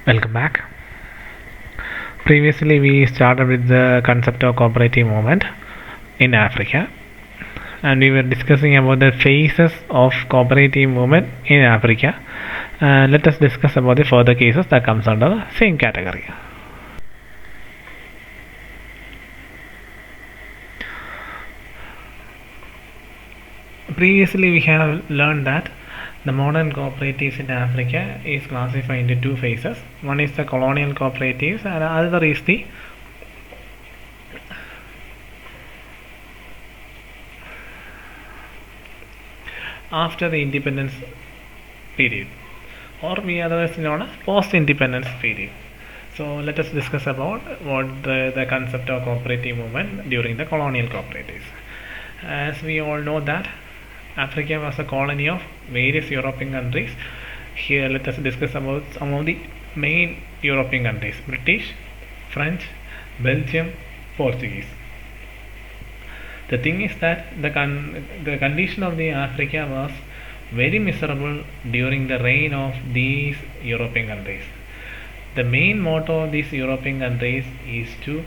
Welcome back. Previously, we started with the concept of cooperative movement in Africa, and we were discussing about the phases of cooperative movement in Africa. Let us discuss about the further cases that comes under the same category. Previously, we have learned that the modern cooperatives in Africa is classified into two phases. One is the colonial cooperatives, and the other is the after the independence period, or we otherwise known as post-independence period. So let us discuss about what the concept of cooperative movement during the colonial cooperatives. As we all know that Africa was a colony of various European countries. Here let us discuss about some of the main European countries: British, French, Belgium, Portuguese. The thing is that the condition of the Africa was very miserable during the reign of these European countries. The main motto of these European countries is to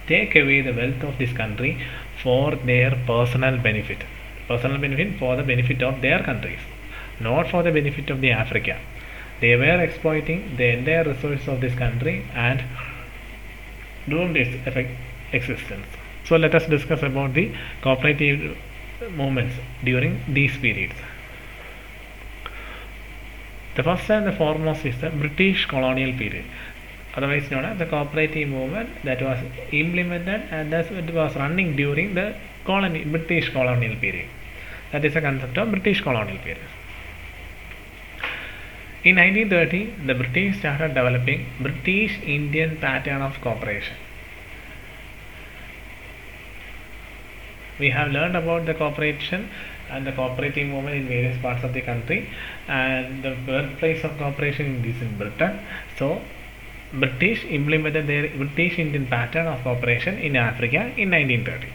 take away the wealth of this country for their personal benefit for the benefit of their countries, not for the benefit of the Africa. They were exploiting the entire resources of this country and doomed its existence. So let us discuss about the cooperative movements during these periods. The first and the foremost is the British colonial period, otherwise known as the cooperative movement that was implemented and that it was running during the British colonial period. That is the concept of British colonial period. In 1930, the British started developing British Indian pattern of cooperation. We have learned about the cooperation and the cooperative movement in various parts of the country, and the birthplace of cooperation is in Britain. So British implemented their British Indian pattern of cooperation in Africa in 1930.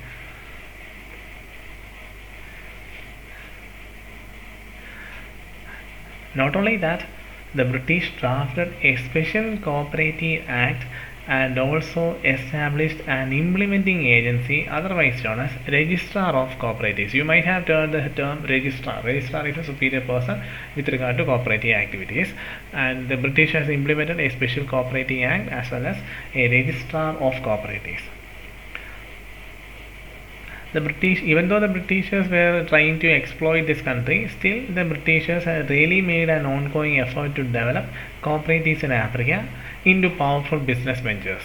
Not only that, the British drafted a special cooperative act and also established an implementing agency, otherwise known as Registrar of Cooperatives. You might have heard the term registrar. Registrar is a superior person with regard to cooperative activities, and the British has implemented a special cooperative act as well as a registrar of cooperatives. The British, even though the Britishers were trying to exploit this country, still the Britishers had really made an ongoing effort to develop cooperatives in Africa into powerful business ventures.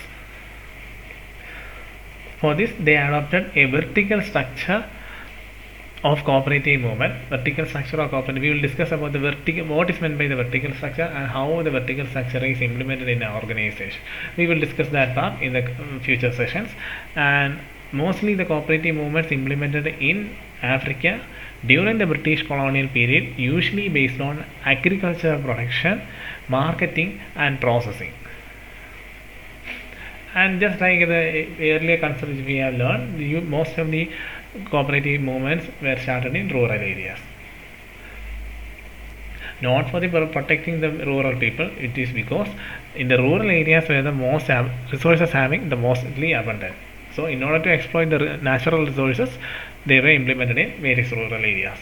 For this, they adopted a vertical structure of cooperative movement. Vertical structure of cooperative. We will discuss about the what is meant by the vertical structure and how the vertical structure is implemented in an organization. We will discuss that part in the future sessions. And mostly the cooperative movements implemented in Africa during the British colonial period, usually based on agricultural production, marketing and processing. And just like the earlier concepts we have learned, most of the cooperative movements were started in rural areas. Not for the protecting the rural people, it is because in the rural areas where the most resources having the mostly abundant. So in order to exploit the natural resources, they were implemented in various rural areas.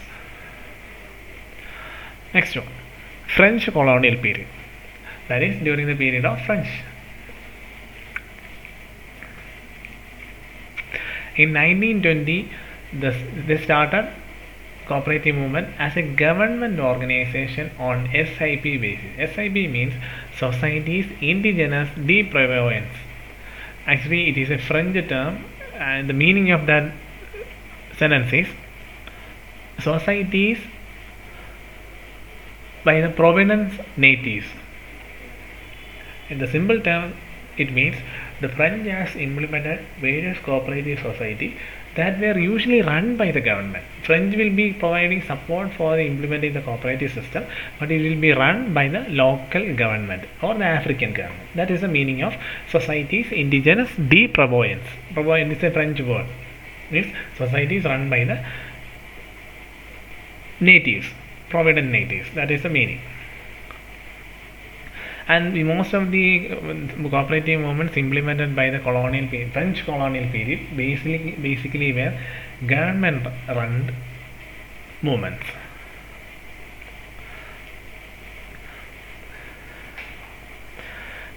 Next one, French colonial period. That is during the period of French. In 1920, they started cooperative movement as a government organization on SIP basis. SIP means Societies Indigenous de Prévoyance. Actually, it is a French term, and the meaning of that sentence is societies by the provenance natives. In the simple term, it means the French has implemented various cooperative societies that were usually run by the government. French will be providing support for implementing the cooperative system, but it will be run by the local government or the African government. That is the meaning of Societies Indigenous de Prévoyance. Prévoyance is a French word. Means societies run by the natives, provident natives. That is the meaning. And most of the cooperative movements implemented by the French colonial period basically were government-run movements.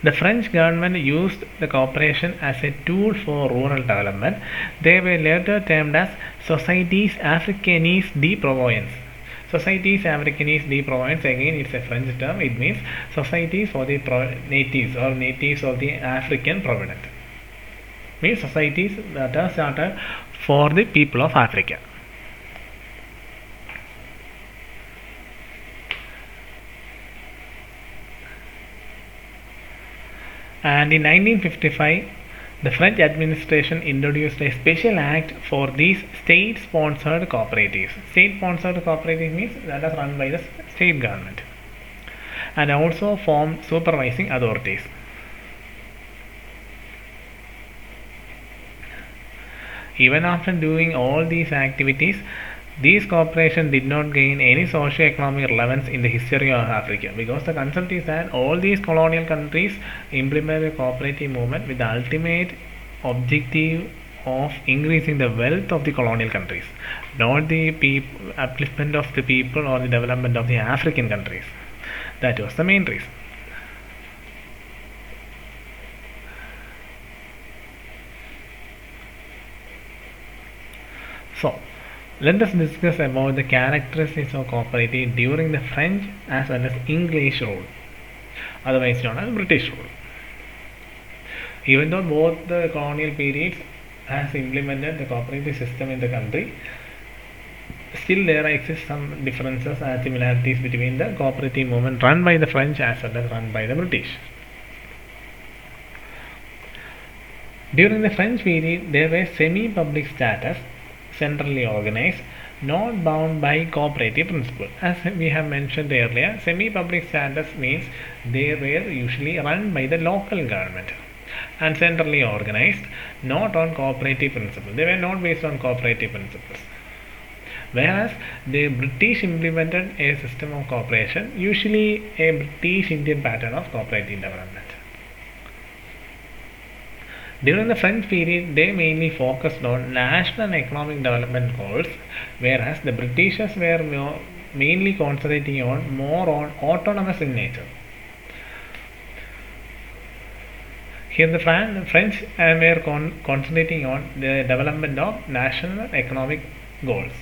The French government used the cooperation as a tool for rural development. They were later termed as Sociétés Africaines de Province. Sociétés Africaines de Province, again it's a French term, it means societies for the natives or natives of the African province. Means societies that are started for the people of Africa. And in 1955, the French administration introduced a special act for these state-sponsored cooperatives. State-sponsored cooperative means that is run by the state government, and also formed supervising authorities. Even after doing all these activities, these corporations did not gain any socio-economic relevance in the history of Africa, because the concept is that all these colonial countries implemented a cooperative movement with the ultimate objective of increasing the wealth of the colonial countries, not the upliftment of the people or the development of the African countries. That was the main reason. So, let us discuss about the characteristics of cooperative during the French as well as English rule, otherwise known as British rule. Even though both the colonial periods has implemented the cooperative system in the country, still there exist some differences and similarities between the cooperative movement run by the French as well as run by the British. During the French period, there were semi-public status, centrally organized, not bound by cooperative principle. As we have mentioned earlier, semi-public status means they were usually run by the local government, and centrally organized, not on cooperative principle. They were not based on cooperative principles. Whereas the British implemented a system of cooperation, usually a British Indian pattern of cooperative development. During the French period, they mainly focused on national economic development goals, whereas the Britishers were mainly concentrating more on autonomous in nature. Here the French were concentrating on the development of national economic goals,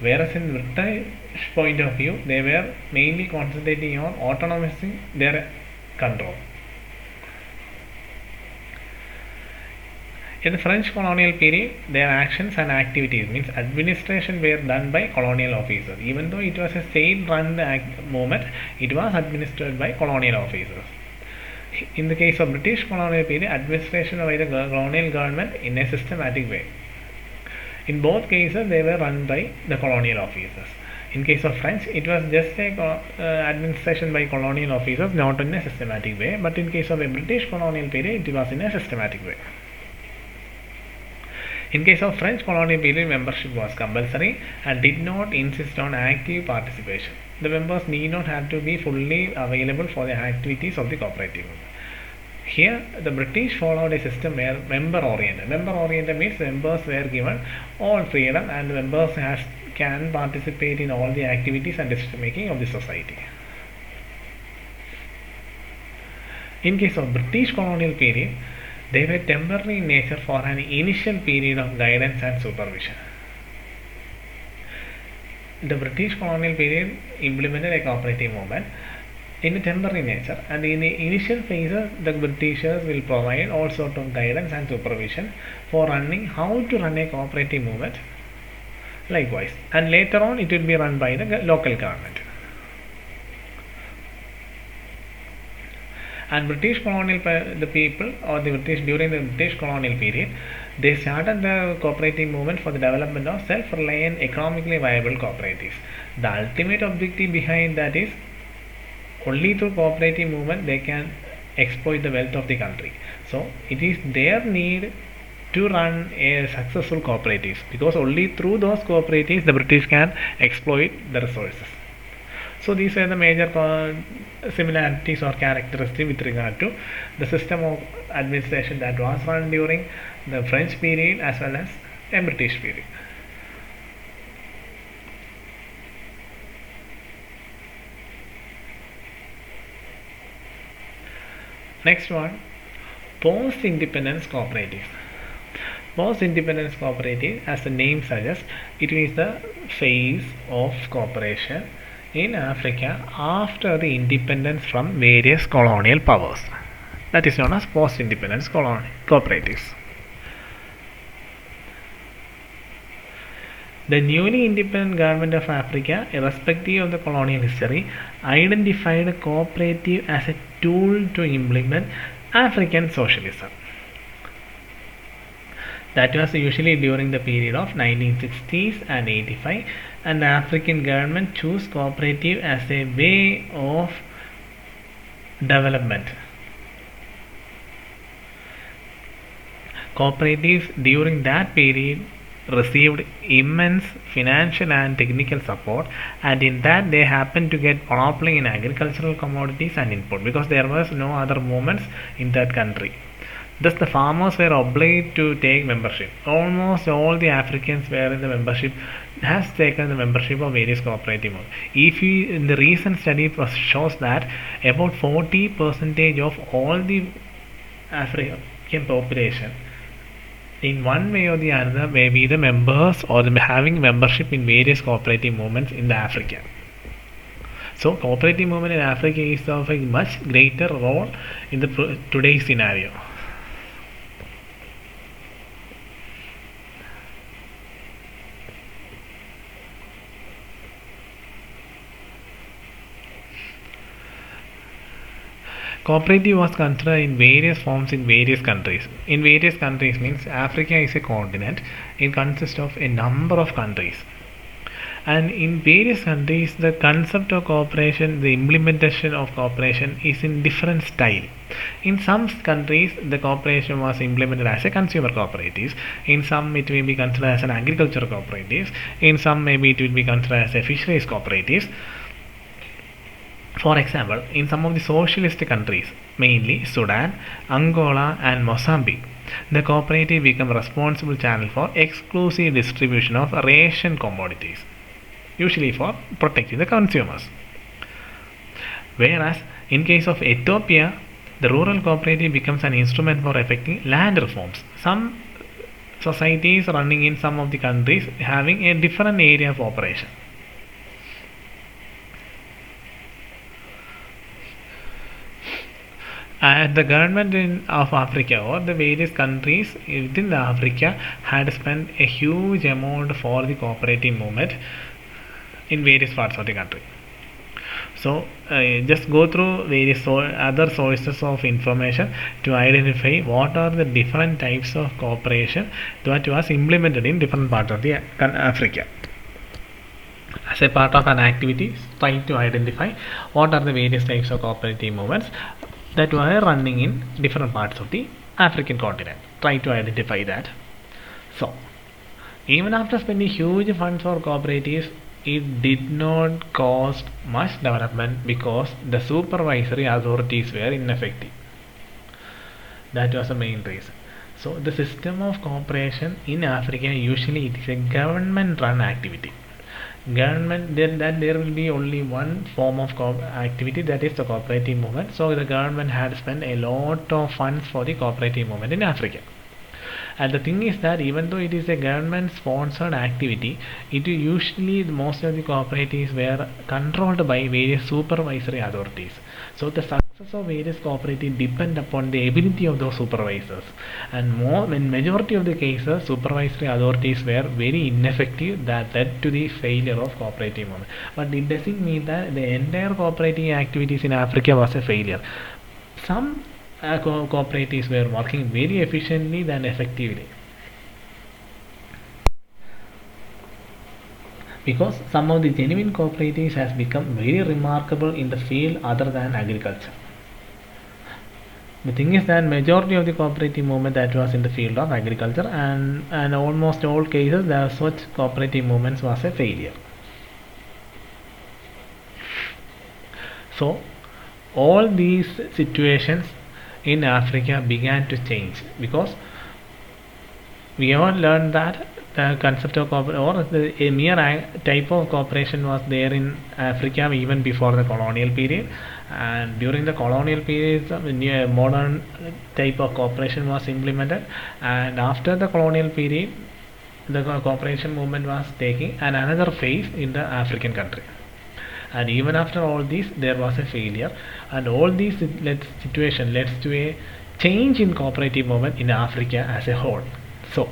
whereas in the British point of view, they were mainly concentrating on autonomizing their control. In the French colonial period, their actions and activities means administration were done by colonial officers. Even though it was a state-run movement, it was administered by colonial officers. In the case of British colonial period, administration by the colonial government in a systematic way. In both cases, they were run by the colonial officers. In case of French, it was just a administration by colonial officers, not in a systematic way. But in case of a British colonial period, it was in a systematic way. In case of French colonial period, membership was compulsory and did not insist on active participation. The members need not have to be fully available for the activities of the cooperative. Here, the British followed a system where member-oriented. Member-oriented means members were given all freedom and members can participate in all the activities and decision-making of the society. In case of British colonial period, they were temporary in nature for an initial period of guidance and supervision. The British colonial period implemented a cooperative movement in a temporary nature, and in the initial phases, the Britishers will provide all sorts of guidance and supervision for running how to run a cooperative movement. Likewise, and later on, it will be run by the local government. And British colonial the people or the British during the British colonial period, they started the cooperative movement for the development of self-reliant, economically viable cooperatives. The ultimate objective behind that is only through cooperative movement they can exploit the wealth of the country. So it is their need to run a successful cooperatives, because only through those cooperatives the British can exploit the resources. So these are the major similarities or characteristics with regard to the system of administration that was run during the French period as well as a British period. Next one, post-independence cooperatives. Post-independence cooperative, as the name suggests, it is the phase of cooperation in Africa after the independence from various colonial powers. That is known as post-independence cooperatives. The newly independent government of Africa, irrespective of the colonial history, identified cooperative as a tool to implement African socialism. That was usually during the period of 1960s and 85, and the African government chose cooperative as a way of development. Cooperatives during that period received immense financial and technical support, and in that they happened to get monopoly in agricultural commodities and input because there was no other movements in that country. Thus the farmers were obliged to take membership. Almost all the Africans were in the membership, has taken the membership of various cooperative movements. If you, in the recent study shows that about 40% of all the African population in one way or the other may be the members or having membership in various cooperative movements in the Africa. So cooperative movement in Africa is of a much greater role in the today's scenario. Cooperative was considered in various forms in various countries. In various countries means Africa is a continent. It consists of a number of countries. And in various countries, the concept of cooperation, the implementation of cooperation is in different style. In some countries, the cooperation was implemented as a consumer cooperatives. In some, it will be considered as an agricultural cooperatives. In some, maybe it will be considered as a fisheries cooperatives. For example, in some of the socialist countries, mainly Sudan, Angola and Mozambique, the cooperative become responsible channel for exclusive distribution of ration commodities, usually for protecting the consumers. Whereas, in case of Ethiopia, the rural cooperative becomes an instrument for effecting land reforms. Some societies running in some of the countries having a different area of operation. And the government of Africa or the various countries within the Africa had spent a huge amount for the cooperative movement in various parts of the country. So just go through various other sources of information to identify what are the different types of cooperation that was implemented in different parts of the Africa. As a part of an activity, trying to identify what are the various types of cooperative movements that were running in different parts of the African continent. Try to identify that. So, even after spending huge funds for cooperatives, it did not cost much development because the supervisory authorities were ineffective. That was the main reason. So, the system of cooperation in Africa usually it is a government-run activity. Government that there will be only one form of activity, that is the cooperative movement. So the government had spent a lot of funds for the cooperative movement in Africa. And the thing is that even though it is a government sponsored activity, it usually most of the cooperatives were controlled by various supervisory authorities. So the success of various cooperatives depend upon the ability of those supervisors, and in majority of the cases supervisory authorities were very ineffective, that led to the failure of cooperative movement. But it doesn't mean that the entire cooperative activities in Africa was a failure. Some cooperatives were working very efficiently and effectively, because some of the genuine cooperatives has become very remarkable in the field other than agriculture. The thing is that majority of the cooperative movement that was in the field of agriculture, and almost all cases there such cooperative movements was a failure. So all these situations in Africa began to change because we all learned that the concept of cooperation or a mere type of cooperation was there in Africa even before the colonial period, and during the colonial period a modern type of cooperation was implemented, and after the colonial period the cooperation movement was taking another phase in the African country. And even after all this there was a failure, and all these situation led to a change in cooperative movement in Africa as a whole. So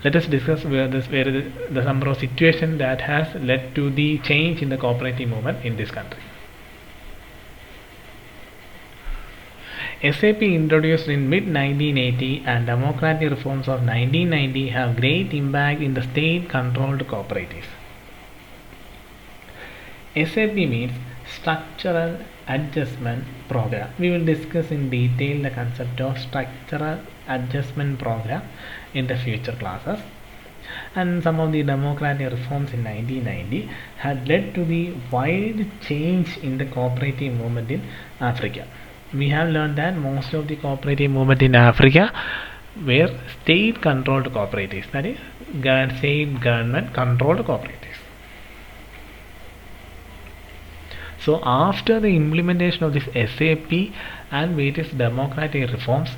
let us discuss where the number of situations that has led to the change in the cooperative movement in this country. SAP introduced in mid 1980 and democratic reforms of 1990 have great impact in the state controlled cooperatives. SAP means Structural Adjustment Program. We will discuss in detail the concept of Structural Adjustment Program in the future classes. And some of the democratic reforms in 1990 had led to the wide change in the cooperative movement in Africa. We have learned that most of the cooperative movement in Africa were state controlled cooperatives, that is state government controlled cooperatives. So after the implementation of this SAP and various democratic reforms,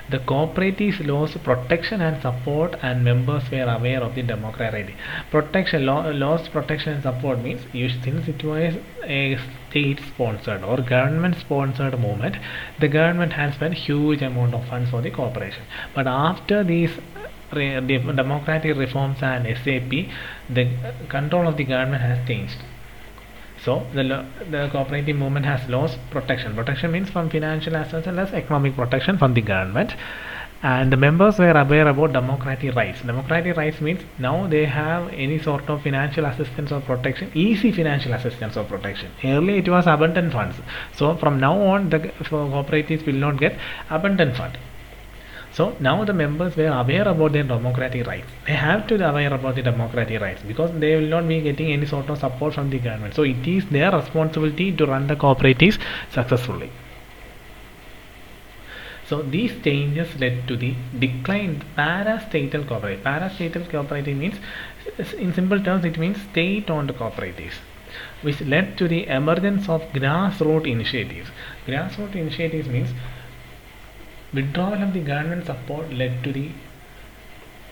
the cooperatives lost protection and support, and members were aware of the democratic protection. Lost protection and support means since it was a state-sponsored or government-sponsored movement, the government has spent huge amount of funds for the cooperation. But after these democratic reforms and SAP, the control of the government has changed. So the cooperative movement has lost protection. Protection means from financial as well as economic protection from the government, and the members were aware about democratic rights. Democratic rights means now they have any sort of financial assistance or protection, easy financial assistance or protection. Earlier it was abundant funds. So from now on the cooperatives will not get abundant fund. So now the members were aware about their democratic rights. They have to be aware about the democratic rights because they will not be getting any sort of support from the government. So it is their responsibility to run the cooperatives successfully. So these changes led to the decline in parastatal cooperative. Parastatal cooperative means, in simple terms, it means state-owned cooperatives, which led to the emergence of grassroots initiatives. Grassroots initiatives means withdrawal of the government support led to the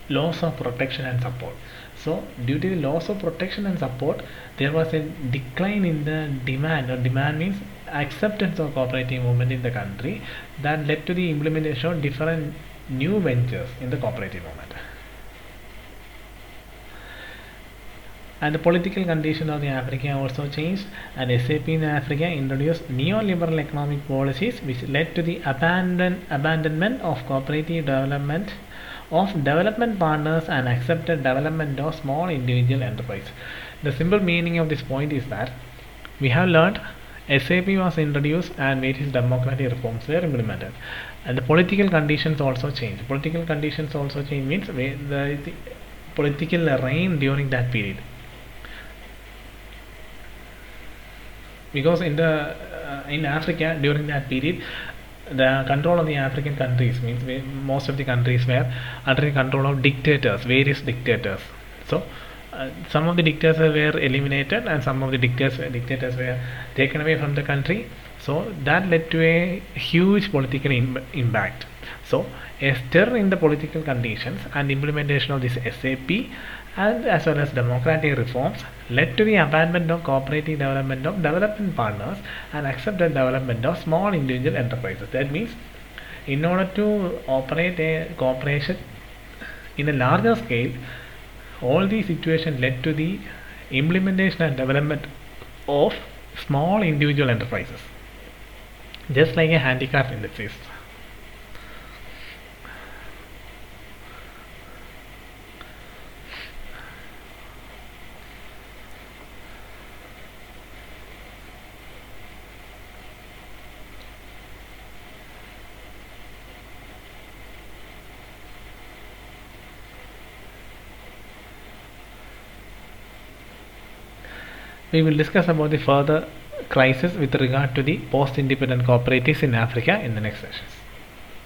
loss of protection and support. So due to the loss of protection and support, there was a decline in the demand, or demand means acceptance of cooperative movement in the country, that led to the implementation of different new ventures in the cooperative movement. And the political condition of the Africa also changed, and SAP in Africa introduced neoliberal economic policies which led to the abandonment of cooperative development of development partners and accepted development of small individual enterprise. The simple meaning of this point is that we have learned SAP was introduced and various democratic reforms were implemented, and the political conditions also changed. Political conditions also changed means the political reign during that period. Because in Africa during that period, the control of the African countries means most of the countries were under the control of dictators, various dictators. So some of the dictators were eliminated and some of the dictators were taken away from the country. So that led to a huge political impact. So a stir in the political conditions and implementation of this SAP and as well as democratic reforms led to the abandonment of cooperative development of development partners and accepted development of small individual enterprises. That means in order to operate a corporation in a larger scale, all these situations led to the implementation and development of small individual enterprises, just like a handicraft industries. We will discuss about the further crisis with regard to the post-independent cooperatives in Africa in the next session.